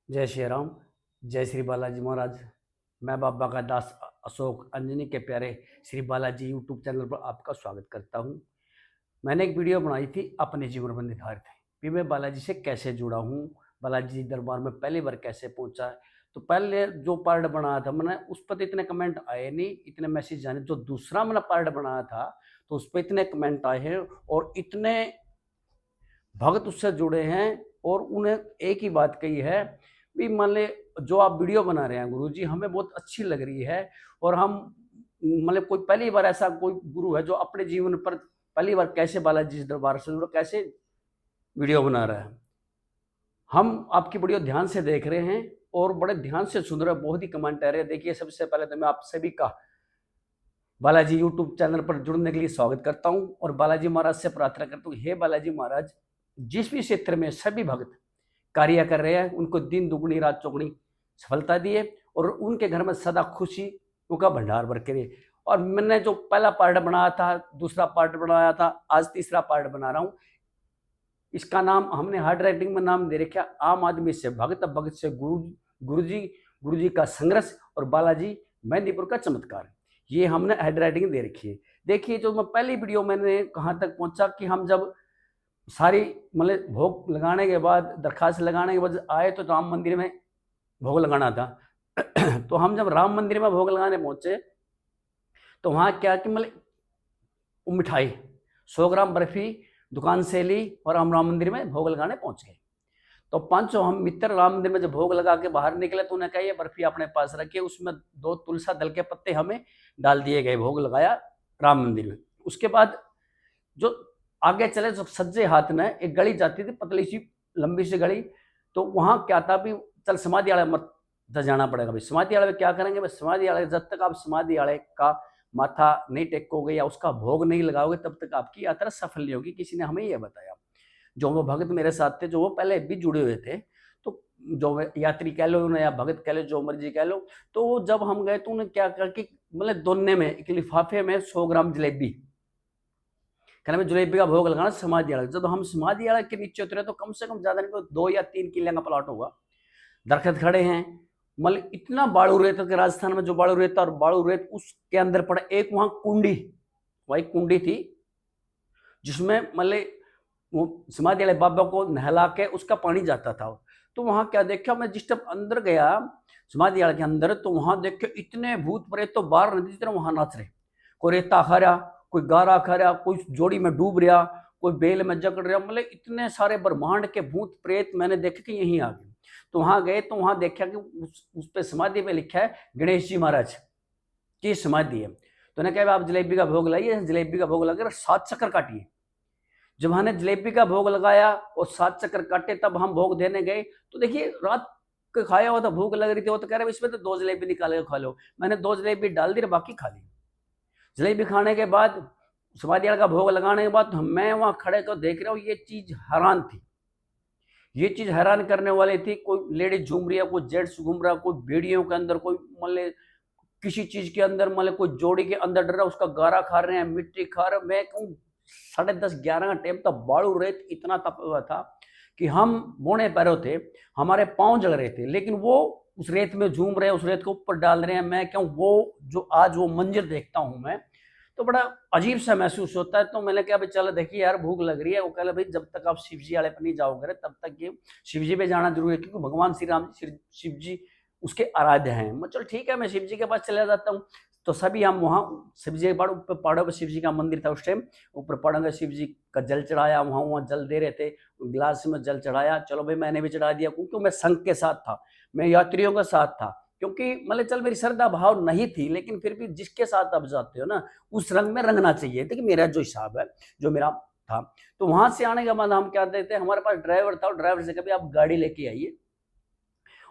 जय श्री राम। जय श्री बालाजी महाराज। मैं बाबा का दास अशोक अंजनी के प्यारे श्री बालाजी यूट्यूब चैनल पर आपका स्वागत करता हूं। मैंने एक वीडियो बनाई थी अपने जीवन पर निर्धारित है कि मैं बालाजी से कैसे जुड़ा हूं, बालाजी दरबार में पहली बार कैसे पहुंचा। तो पहले जो पार्ट बनाया था मैंने, उस पर तो इतने कमेंट आए नहीं, इतने मैसेज आने। जो दूसरा मैंने पार्ट बनाया था तो उस पर इतने कमेंट आए हैं और इतने भक्त उससे जुड़े हैं और उन्हें एक ही बात कही है भी, मान ले जो आप वीडियो बना रहे हैं गुरु जी, हमें बहुत अच्छी लग रही है। और हम मतलब कोई पहली बार ऐसा कोई गुरु है जो अपने जीवन पर पहली बार कैसे बालाजी दरबार से जुड़ा, कैसे वीडियो बना रहा है। हम आपकी वीडियो ध्यान से देख रहे हैं और बड़े ध्यान से सुन रहे हैं, बहुत ही कमेंट आ रहे हैं। देखिए, सबसे पहले तो मैं आप सभी का बालाजी यूट्यूब चैनल पर जुड़ने के लिए स्वागत करता हूं और बालाजी महाराज से प्रार्थना करता हूं, हे बालाजी महाराज, जिस भी क्षेत्र में सभी भक्त कार्य कर रहे हैं उनको दिन दुगनी रात चौगुनी सफलता दिए और उनके घर में सदा खुशी का भंडार बरके रहे। और मैंने जो पहला पार्ट बनाया था, दूसरा पार्ट बनाया था, आज तीसरा पार्ट बना रहा हूं। इसका नाम हमने हार्ड राइटिंग में नाम दे रखा, आम आदमी से भगत, भगत से गुरु जी का संघर्ष और बालाजी मेहंदीपुर का चमत्कार। ये हमने हेड राइटिंग दे रखी है। देखिए, जो मैं पहली वीडियो मैंने कहाँ तक पहुंचा कि हम जब सारी मतलब भोग लगाने के बाद, दरखास्त लगाने के बाद आए तो राम मंदिर में भोग लगाना था। तो हम जब राम मंदिर में भोग लगाने पहुंचे तो वहां क्या कि मतलब मिठाई 100 ग्राम बर्फी दुकान से ली और हम राम मंदिर में भोग लगाने पहुंच गए। तो पांचों हम मित्र राम मंदिर में जब भोग लगा के बाहर निकले तो उन्हें कहा, ये बर्फी अपने पास रखिए। उसमें 2 तुलसा दल के पत्ते हमें डाल दिए गए, भोग लगाया राम मंदिर में। उसके बाद जो आगे चले तो सज्जे हाथ में एक गली जाती थी, पतली सी लंबी सी गली। तो वहां क्या था भी, चल समाधि आड़े मत जाना पड़ेगा भाई। समाधि आड़े में क्या करेंगे भाई, समाधि आड़े जब तक आप समाधि आड़े का माथा नहीं टेकोगे या उसका भोग नहीं लगाओगे तब तक आपकी यात्रा सफल नहीं होगी। किसी ने हमें यह बताया, जो वो भगत मेरे साथ थे, जो वो पहले भी जुड़े हुए थे। तो जो यात्री कह लो या भगत कह लो, जो मर्जी कह लो। तो जब हम गए तो उन्हें क्या करके मतलब दोनों में एक लिफाफे में 100 ग्राम जलेबी, कहना मैं जलेबी का भोग लगाना समाधि आड़ा। जब हम समाधि आड़ा के नीचे उतरे तो कम से कम ज्यादा नहीं तो 2 या 3 किले का प्लॉट होगा, दरख्त खड़े हैं। मतलब इतना बालू रेत के राजस्थान में जो बालू रेत और बालू रेत उसके अंदर पड़ा एक वहां कुंडी, वही कुंडी थी जिसमें मतलब वो समाधि वाले बाबा को नहला के उसका पानी जाता था। तो वहां क्या देखा मैं, जिस टाइम अंदर गया समाधि वाले के अंदर, तो वहां देखे इतने भूत प्रेत तो बाहर नदी की तरह वहां नाच रहे। कोई रेता खा रहा, कोई गारा खा रहा, कोई जोड़ी में डूब रहा, कोई बेल में जकड़ रहा। मतलब इतने सारे ब्रह्मांड के भूत प्रेत मैंने देखे कि यहीं आ गए। तो वहां गए तो वहां देखा कि उस पे समाधि पे लिखा है गणेश जी महाराज की समाधि है। तो उन्हें कहा, आप जलेबी का भोग लाइए, जलेबी का भोग लगा 7 चक्कर काटिए। जब हमने जलेबी का भोग लगाया और 7 चक्कर काटे तब हम भोग देने गए। तो देखिए, रात को खाया हुआ था, भूख लग रही थी। वो तो कह रहे इसमें तो 2 जलेबी निकाले खा लो। मैंने 2 जलेबी डाल दी, बाकी खा ली। जलेबी खाने के बाद, समाधि का भोग लगाने के बाद मैं वहां खड़े तो देख रहा हूँ, ये चीज हैरान थी। ये चीज हैरान करने वाली थी। कोई लेडीज झूम रही है, कोई जेंट्स घूम रहा है, कोई बेड़ियों के अंदर, कोई मतलब किसी चीज के अंदर, मतलब कोई जोड़ी के अंदर डर रहा है, उसका गारा खा रहे हैं, मिट्टी खा रहे हैं। मैं कहूँ 10:30-11 का टाइम था, बालू रेत इतना तपा हुआ था कि हम बौने पैरों थे, हमारे पांव जल रहे थे। लेकिन वो उस रेत में झूम रहे हैं, उस रेत को ऊपर डाल रहे हैं। मैं कहूँ वो जो आज वो मंजर देखता हूँ मैं, तो बड़ा अजीब सा महसूस होता है। तो मैंने कहा भाई चलो देखिए यार, भूख लग रही है। वो कह भाई जब तक आप शिव जी वाले पर नहीं जाओगे तब तक ये शिव जी पे जाना जरूरी है, क्योंकि भगवान श्री राम शिव जी उसके आराध्य हैं। मैं चलो ठीक है, मैं शिव जी के पास चला जाता हूँ। तो सभी हम वहाँ शिव जी के पहाड़ों पर शिव जी का मंदिर था उस टाइम, ऊपर पहाड़ों में शिव जी का जल चढ़ाया। वहाँ जल दे रहे थे, गिलास में जल चढ़ाया। चलो भाई मैंने भी चढ़ा दिया, क्योंकि मैं संघ के साथ था, मैं यात्रियों के साथ था। क्योंकि मतलब चल मेरी श्रद्धा भाव नहीं थी, लेकिन फिर भी जिसके साथ आप जाते हो ना, उस रंग में रंगना चाहिए। देखिए मेरा जो हिसाब है, जो मेरा था। तो वहां से आने के बाद हम क्या देते, हमारे पास ड्राइवर था, ड्राइवर से कभी आप गाड़ी लेके आइए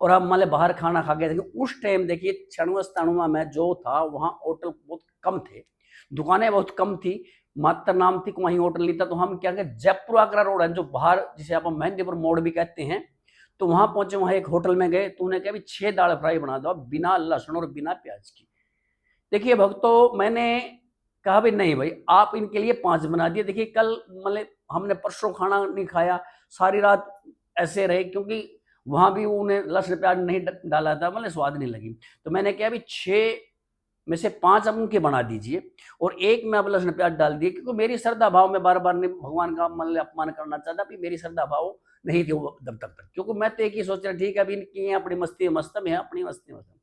और आप मतलब बाहर खाना खा के देखिए। उस टाइम देखिए छणुआ तणुआ में जो था, वहाँ होटल बहुत कम थे, दुकानें बहुत कम थी, मात्र नाम थी वहीं होटल नहीं था। तो हम क्या करें, जयपुर आगरा रोड है जो बाहर, जिसे आप मेहंदीपुर मोड़ भी कहते हैं, तो वहां पहुंचे। वहां एक होटल में गए तो उन्हें कहा 6 दाल फ्राई बना दो बिना लहसुन और बिना प्याज की। देखिए भक्तों, मैंने कहा भी नहीं भाई, आप इनके लिए 5 बना दिए। देखिए कल मतलब हमने परसों खाना नहीं खाया, सारी रात ऐसे रहे, क्योंकि वहाँ भी उन्हें लहसुन प्याज नहीं डाला था, मतलब स्वाद नहीं लगी। तो मैंने कहा अभी 6 में से 5 आप उनके बना दीजिए और 1 में आप लहसुन प्याज डाल दिए, क्योंकि मेरी श्रद्धा भाव में बार-बार नहीं भगवान का मतलब अपमान करना चाहता, अभी मेरी श्रद्धा भाव नहीं थी वो तब तक, क्योंकि मैं तो एक ही सोच रहा ठीक है अभी इनकी अपनी मस्ती मस्त में है, अपनी मस्ती मस्त में।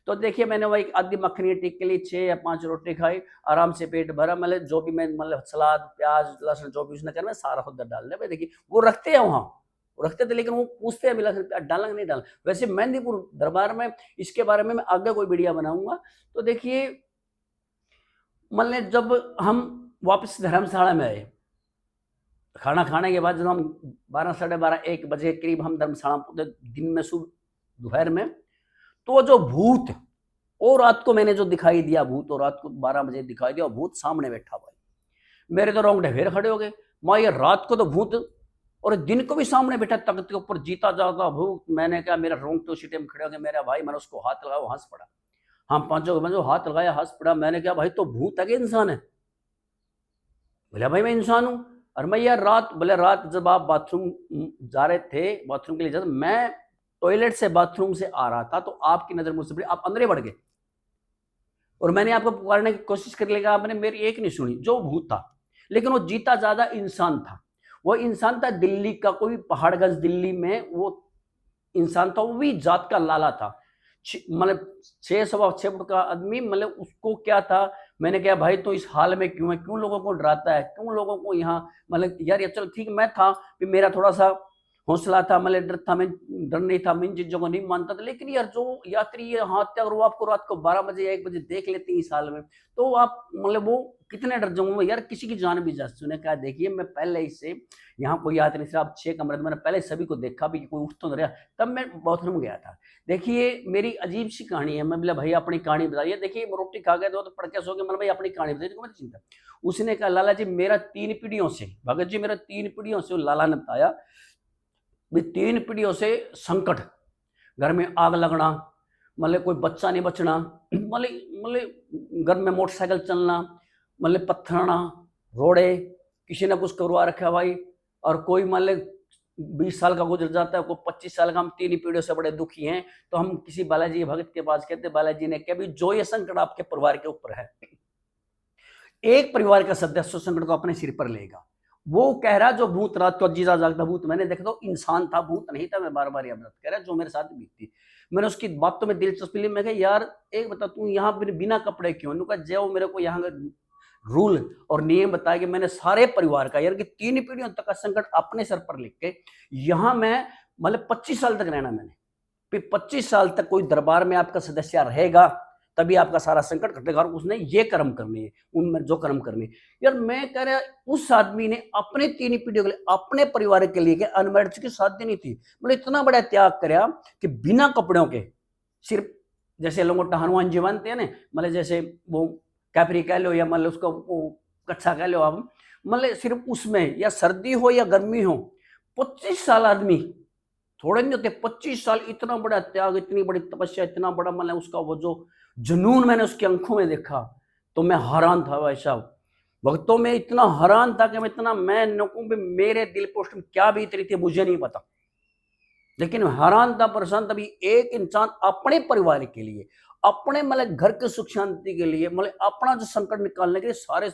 तो देखिए मैंने वो एक आधी मक्खनी टिक्की के लिए 6 या 5 रोटी खाई, आराम से पेट भरा, मतलब जो भी मैं मतलब सलाद, प्याज, लहसुन जो भी उसने करना सारा उधर डाल दिया। भाई देखिए वो रखते हैं वहाँ, वो रखते थे, लेकिन वो पूछते हैं लहसुन प्याज डालना कि नहीं डालना। वैसे मेहंदीपुर दरबार में इसके बारे में मैं आगे कोई वीडियो बनाऊंगा। तो देखिए मतलब जब हम वापस धर्मशाला में आए, खाना खाने के बाद जब हम 12 साढ़े 12 1 बजे के करीब हम धर्मशाला पहुंचे, दिन में सुबह दोपहर में, तो जो भूत और रात को मैंने जो दिखाई दिया भूत, और रात को 12 बजे दिखाई दिया, भूत सामने बैठा हुआ है। मेरे तो रोंगटे फिर खड़े हो गए, माँ ये रात को तो भूत और दिन को भी सामने बैठा तख्त के ऊपर, जीता जाता भूत। मैंने कहा मेरा रोंगटे उसी टाइम खड़े हो गए, मेरा भाई, मैंने उसको हाथ लगाया, वो हंस पड़ा। हम पांचों के पांचों हाथ लगाया, हंस पड़ा। मैंने कहा भाई तो भूत है कि इंसान है? बोला भाई मैं इंसान हूं। और मैं यार रात, बोले रात जब आप बाथरूम जा रहे थे, बाथरूम के लिए जाते, मैं टॉयलेट से बाथरूम से आ रहा था तो आपकी नजर मुझसे पड़ी, आप अंदर ही बढ़ गए और मैंने आपको पुकारने की कोशिश कर लेगा, आपने मेरी एक नहीं सुनी। जो भूत था, लेकिन वो जीता ज्यादा इंसान था। वो इंसान था दिल्ली का, कोई पहाड़गंज दिल्ली में वो इंसान था, वो भी जात का लाला था, मतलब 6 सवा 6 फुट का आदमी। मतलब उसको क्या था, मैंने कहा भाई तो इस हाल में क्यों है, क्यों लोगों को डराता है, क्यों लोगों को यहाँ, मतलब यार ये चलो ठीक, मैं था कि मेरा थोड़ा सा हौसला था, मतलब डर था, मैं डर नहीं था, मैं इन चीजों को नहीं मानता था। लेकिन यार जो यात्री ये हत्या, अगर वो आपको रात को 12 बजे या 1 बजे देख लेते हैं इस हाल में, तो आप मतलब वो कितने डर जाऊंगा यार, किसी की जान भी जा सकती है। उन्होंने कहा देखिए मैं पहले ही से यहाँ कोई यात्री सिर्फ 6 कमरे, मैंने पहले सभी को देखा भी कोई उठ तो नहीं रहा, तब मैं बाथरूम गया था। देखिए मेरी अजीब सी कहानी है। मैं बोला भाई अपनी कहानी बताइए। देखिए रोटी खा गए तो पड़ के सो गए, मतलब भाई अपनी कहानी बताइए, तो चिंता। उसने कहा लाला जी मेरा 3 पीढ़ियों से, भगत जी मेरा 3 पीढ़ियों से, लाला ने बताया भी 3 पीढ़ियों से संकट, घर में आग लगना, मतलब कोई बच्चा नहीं बचना, मतलब घर में मोटरसाइकिल चलना, मतलब पत्थरना, रोड़े, किसी ने कुछ करवा रखा भाई। और कोई मतलब 20 साल का गुजर जाता है, कोई 25 साल का। हम 3 पीढ़ियों से बड़े दुखी हैं। तो हम किसी बालाजी भगत के पास कहते, बालाजी ने कहा भी जो ये संकट आपके परिवार के ऊपर है, एक परिवार का सदस्य संकट को अपने सिर पर लेगा। वो कह रहा जो भूत रात को जीता जागता भूत मैंने देखा, तो इंसान था, भूत नहीं था। मैं बार बार यह बात कह रहा, जो मेरे साथ बीती। मैंने उसकी बातों में दिलचस्पी ली। मैं कहा यार एक बता, तू यहाँ बिना कपड़े क्यों? उन्होंने कहा जो मेरे को यहाँ का रूल और नियम बताया कि मैंने सारे परिवार का, यार कि 3 पीढ़ियों तक का संकट अपने सर पर लिख के यहाँ मैं मतलब 25 साल तक रहना। मैंने फिर 25 साल तक कोई दरबार में आपका सदस्य रहेगा तभी आपका सारा संकट कटेगा। और उसने ये कर्म करने हैं, उनमें जो कर्म करने। यार मैं कह रहा, उस आदमी ने अपने 3 पीढ़ियों के लिए, अपने परिवार के लिए, अनमैरिड की शादी नहीं थी, मतलब इतना बड़ा त्याग कराया कि बिना कपड़ों के, सिर्फ जैसे लोगों हनुमान जी बनते हैं ना, मतलब जैसे वो कैपरी कह लो या मतलब उसको वो कच्छा कह लो आप, मतलब सिर्फ उसमें, या सर्दी हो या गर्मी हो, 25 साल आदमी थोड़े नहीं होते। 25 साल, इतना बड़ा त्याग, इतनी बड़ी तपस्या, इतना बड़ा मतलब उसका वो जो जुनून मैंने उसकी आंखों में देखा, तो मैं हैरान था भाई साहब। भक्तों में इतना हैरान था कि मैं इतना, मैं नकूं भी मेरे दिल पोस्ट में क्या बीत रही थी मुझे नहीं पता, लेकिन हैरान था, परेशान। तभी एक इंसान अपने परिवार के लिए, अपने मतलब घर के सुख शांति के लिए, मतलब अपना जो संकट निकालने के लिए, सारे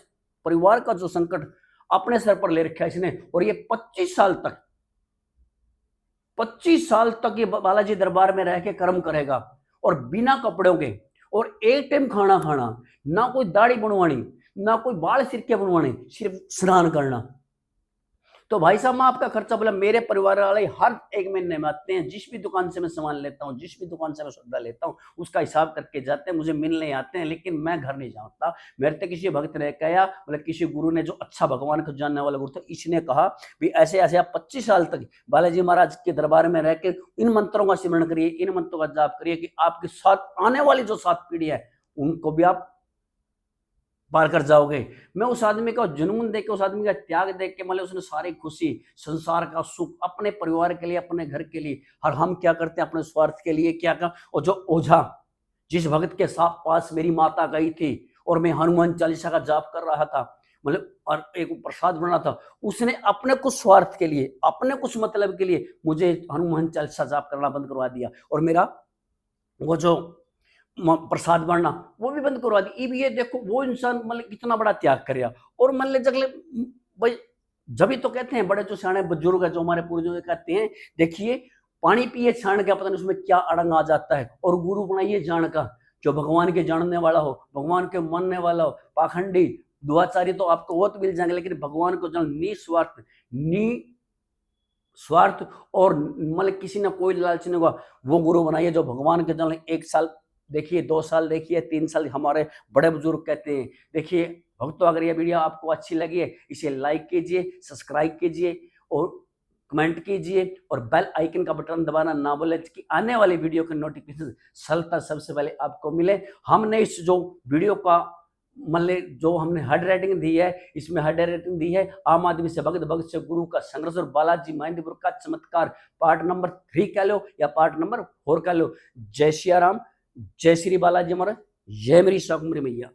परिवार का जो संकट अपने सर पर ले रखा है इसने। और ये 25 साल तक, 25 साल तक ये बालाजी दरबार में रह के कर्म करेगा, और बिना कपड़ों के, और एक टाइम खाना खाना, ना कोई दाढ़ी बनवानी, ना कोई बाल सिर के बनवाने, सिर्फ स्नान करना। तो भाई साहब मैं आपका खर्चा, बोला मेरे परिवार वाले हर एक महीने में आते हैं, जिस भी दुकान से मैं सामान लेता हूँ, जिस भी दुकान से मैं सौदा लेता हूँ, उसका हिसाब करके जाते हैं, मुझे मिलने आते हैं, लेकिन मैं घर नहीं जाता। मेरे तक किसी भक्त ने कहा, मतलब किसी गुरु ने, जो अच्छा भगवान को जानने वाला गुरु था, इसने कहा भी ऐसे ऐसे आप 25 साल तक बालाजी महाराज के दरबार में रह के इन मंत्रों का सिमरण करिए, इन मंत्रों का जाप करिए, कि आपके साथ आने वाली जो 7 पीढ़ी है उनको भी आप पार कर जाओगे। मैं उस आदमी का जुनून देख के, उस आदमी का त्याग देख के, मतलब उसने सारी खुशी, संसार का सुख अपने परिवार के लिए, अपने घर के लिए, और हम क्या करते हैं अपने स्वार्थ के लिए क्या कर। और जो ओझा, जिस भगत के साथ पास मेरी माता गई थी और मैं हनुमान चालीसा का जाप कर रहा था, मतलब और एक प्रसाद बना था, उसने अपने कुछ स्वार्थ के लिए, अपने कुछ मतलब के लिए मुझे हनुमान चालीसा जाप करना बंद करवा दिया और मेरा वो जो प्रसाद बांटना वो भी बंद करवा दी। अब ये देखो वो इंसान मतलब कितना बड़ा त्याग कर गया। और मान ले जगले भाई, जब ही तो कहते हैं बड़े जो सियाने बुजुर्ग है जो हमारे पूर्वजों कहते हैं, देखिए पानी पिए छाण का, पता नहीं उसमें क्या अड़ंग आ जाता है, और गुरु बनाइए जान का, जो भगवान के जानने वाला हो, भगवान के मानने वाला हो। पाखंडी दुआचारी तो आपको वो तो मिल जाएंगे, लेकिन भगवान को जान निस्वार्थ स्वार्थ और मतलब किसी ने कोई लालच नहीं हुआ, वो गुरु बनाइए जो भगवान के जान। 1 साल देखिए, 2 साल देखिए, 3 साल, हमारे बड़े बुजुर्ग कहते हैं। देखिए भक्तों, अगर ये वीडियो आपको अच्छी लगी है, इसे लाइक कीजिए, सब्सक्राइब कीजिए और कमेंट कीजिए, और बेल आइकन का बटन दबाना ना भूलें कि आने वाली वीडियो के नोटिफिकेशन सबसे पहले आपको मिले। हमने इस जो वीडियो का मतलब जो हमने हेड राइटिंग दी है, इसमें हेड राइटिंग दी है आम आदमी से भगत, भगत से गुरु का संघर्ष और बालाजी महेंद्रपुर का चमत्कार, पार्ट नंबर 3 कह लो या पार्ट नंबर 4 कह लो। जय सिया राम, जय श्री बालाजी महाराज, जय मेरी शाकुंभरी मैया।